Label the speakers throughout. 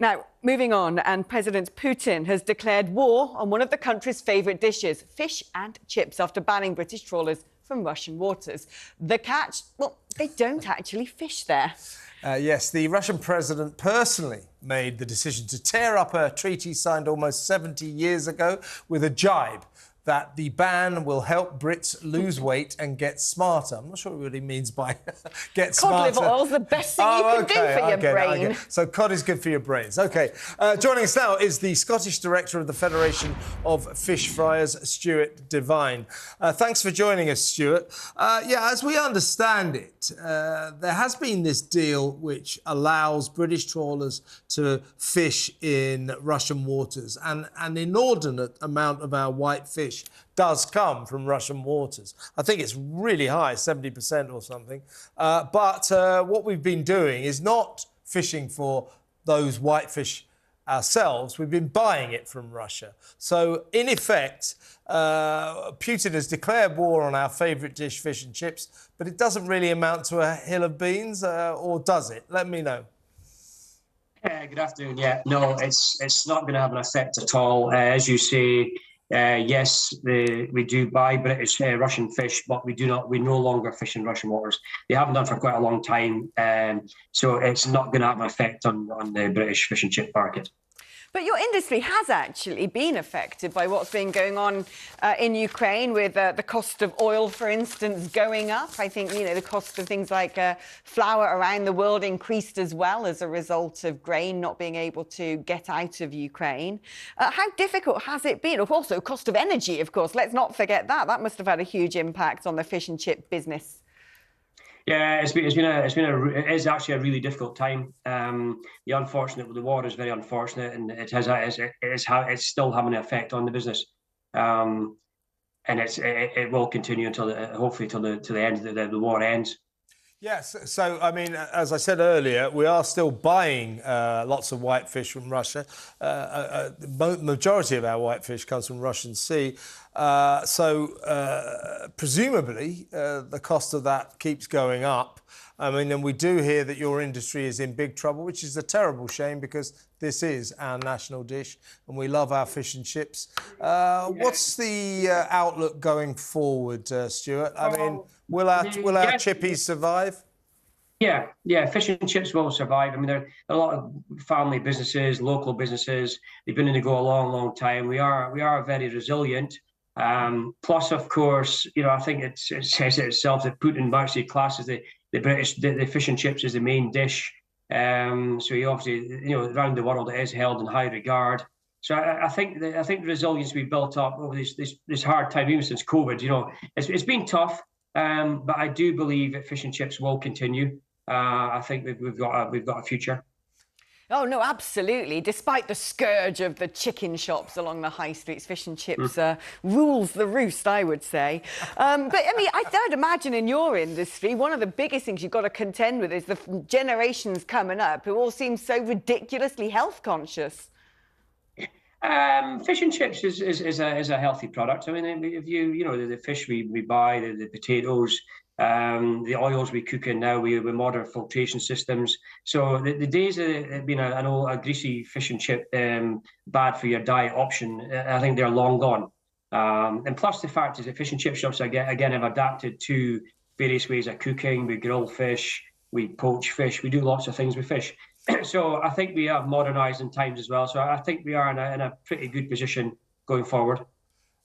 Speaker 1: Now, moving on, and President Putin has declared war on one of the country's favourite dishes, fish and chips, after banning British trawlers from Russian waters. The catch? Well, they don't actually fish there.
Speaker 2: Yes, the Russian president personally made the decision to tear up a treaty signed almost 70 years ago with a jibe that the ban will help Brits lose weight and get smarter. I'm not sure what he means by get smarter.
Speaker 1: Cod liver oil's the best thing you can do for your brain.
Speaker 2: So cod is good for your brains. OK. Joining us now is the Scottish Director of the Federation of Fish Friers, Stuart Devine. Thanks for joining us, Stuart. As we understand it, there has been this deal which allows British trawlers to fish in Russian waters, and an inordinate amount of our white fish does come from Russian waters. I think it's really high, 70% or something. But what we've been doing is not fishing for those white fish ourselves. We've been buying it from Russia. So, in effect, Putin has declared war on our favourite dish, fish and chips, but it doesn't really amount to a hill of beans, or does it? Let me know.
Speaker 3: Good afternoon. Yeah, no, it's not going to have an effect at all. As you say, yes, we do buy British Russian fish, but we no longer fish in Russian waters. They haven't done for quite a long time, so it's not going to have an effect on the British fish and chip market.
Speaker 1: But your industry has actually been affected by what's been going on in Ukraine, with the cost of oil, for instance, going up. I think, the cost of things like flour around the world increased as well as a result of grain not being able to get out of Ukraine. How difficult has it been? Also, cost of energy, of course. Let's not forget that. That must have had a huge impact on the fish and chip business.
Speaker 3: Yeah, it is actually a really difficult time. The war is very unfortunate, and it's still having an effect on the business, and it will continue until hopefully till the end of the war ends.
Speaker 2: Yes, so, I mean, as I said earlier, we are still buying lots of white fish from Russia. The majority of our white fish comes from Russian Sea. Presumably, the cost of that keeps going up. I mean, and we do hear that your industry is in big trouble, which is a terrible shame because this is our national dish and we love our fish and chips. What's the outlook going forward, Stuart? I mean, will our chippies survive?
Speaker 3: Yeah, fish and chips will survive. I mean, there are a lot of family businesses, local businesses. They've been in the go a long, long time. We are very resilient. Plus, of course, I think it says it itself that Putin actually classes the fish and chips as the main dish. So he obviously, around the world, it is held in high regard. So I think the resilience we built up over this hard time, even since COVID, it's been tough. But I do believe that fish and chips will continue. I think we've got a future.
Speaker 1: Oh, no, absolutely. Despite the scourge of the chicken shops along the high streets, fish and chips rules the roost, I would say. But, I mean, I'd imagine in your industry, one of the biggest things you've got to contend with is the generations coming up who all seem so ridiculously health conscious.
Speaker 3: Fish and chips is a healthy product. I mean, if the fish we buy, the potatoes, the oils we cook in now, with modern filtration systems. So the days of being a greasy fish and chip bad for your diet option, I think they're long gone. And plus the fact is that fish and chip shops again have adapted to various ways of cooking. We grill fish, we poach fish, we do lots of things with fish. So I think we have modernised in times as well. So I think we are in a pretty good position going forward.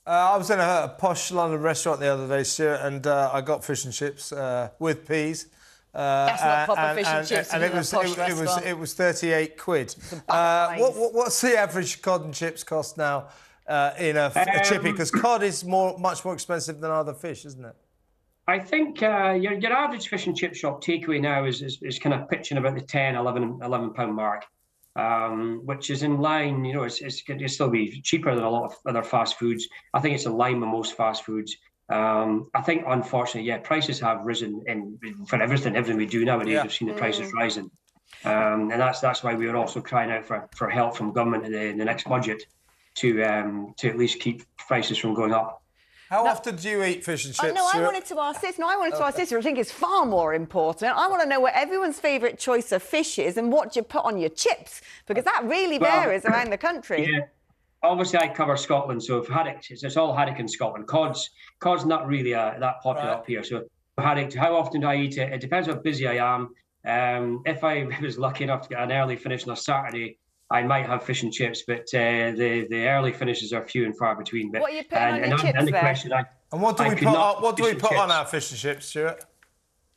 Speaker 2: I was in a posh London restaurant the other day, Stuart, and I got fish and chips with peas.
Speaker 1: That's not proper fish and chips.
Speaker 2: And it was 38 quid. What's the average cod and chips cost now in a chippy? Because cod is much more expensive than other fish, isn't it?
Speaker 3: I think your average fish and chip shop takeaway now is kind of pitching about the 10, 11 pound mark. Which is in line, it's still be cheaper than a lot of other fast foods. I think it's in line with most fast foods. I think, unfortunately, prices have risen for everything we do nowadays. We've seen the prices rising, and that's why we are also crying out for help from government in the next budget to at least keep prices from going up.
Speaker 2: How often do you eat fish and chips?
Speaker 1: No, I
Speaker 2: Stuart?
Speaker 1: wanted to ask this. No, I wanted to ask this, which I think is far more important. I want to know what everyone's favourite choice of fish is and what you put on your chips, because that really varies around the country.
Speaker 3: Yeah. Obviously, I cover Scotland, so if haddock, it's all haddock in Scotland. Cod's not really that popular up here. So haddock, how often do I eat it? It depends how busy I am. If I was lucky enough to get an early finish on a Saturday, I might have fish and chips, but the early finishes are few and far between. But,
Speaker 1: what are you putting on your chips there?
Speaker 2: And what do we put on our fish and chips, Stuart?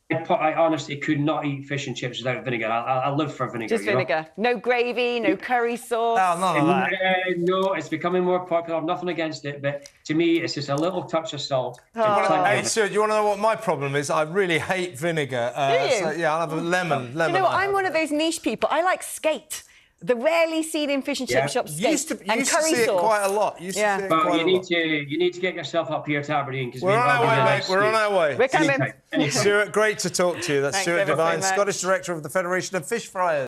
Speaker 3: I honestly could not eat fish and chips without vinegar. I live for vinegar.
Speaker 1: Just vinegar. No gravy, no curry sauce.
Speaker 2: Oh, none of that.
Speaker 3: No, it's becoming more popular. I've nothing against it, but to me, it's just a little touch of salt.
Speaker 2: Hey, Stuart, you want to know what my problem is? I really hate vinegar.
Speaker 1: Do you?
Speaker 2: So, yeah, I'll have a lemon.
Speaker 1: You know what? I'm one of those niche people. I like skate. The rarely seen in fish and chip shop skate.
Speaker 2: Used to
Speaker 1: curry
Speaker 2: see it
Speaker 1: sauce.
Speaker 2: quite a lot. You
Speaker 3: need to get yourself up here to Aberdeen because
Speaker 2: we're on our way, mate. We're on our way.
Speaker 1: We're coming.
Speaker 2: Stuart, great to talk to you. That's
Speaker 1: Thanks
Speaker 2: Stuart
Speaker 1: ever so
Speaker 2: Devine,
Speaker 1: much.
Speaker 2: Scottish Director of the Federation of Fish Friers.